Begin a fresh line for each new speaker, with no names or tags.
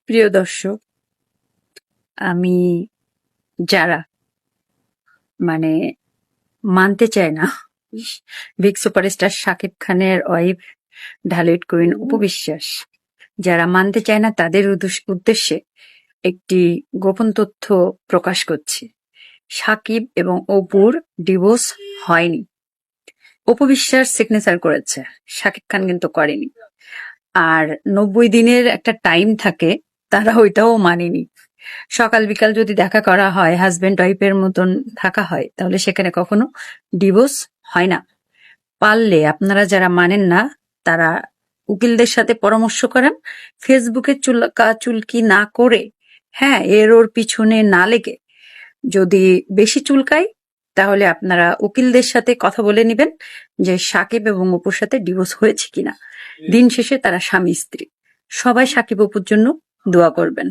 প্রিয় দর্শক, আমি যারা মানে মানতে চায় না বিগ সুপারস্টার শাকিব খানের ওয়াইফ ঢালিউড কুইন অপু বিশ্বাস, যারা মানতে চায় না তাদের উদ্দেশ্যে একটি গোপন তথ্য প্রকাশ করছি। শাকিব এবং অপুর ডিভোর্স হয়নি। অপু বিশ্বাস সিগনেচার করেছে, শাকিব খান কিন্তু করেনি। আর 90 দিনের একটা টাইম থাকে, তারা ওইটাও মানেনি। সকাল বিকাল যদি দেখা করা হয়, হাজবেন্ড ওয়াইফের মতন থাকা হয়, তাহলে সেখানে কখনো ডিভোর্স হয় না। পারলে আপনারা যারা মানেন না তারা উকিলদের সাথে পরামর্শ করেন, ফেসবুকে চুলকি না করে, হ্যাঁ, এর ওর পিছনে না লেগে। যদি বেশি চুলকায় তাহলে আপনারা উকিলদের সাথে কথা বলে নেবেন যে সাকিব এবং অপুর সাথে ডিভোর্স হয়েছে কিনা। দিন শেষে তারা স্বামী স্ত্রী। সবাই সাকিব অপুর জন্য দোয়া করবেন।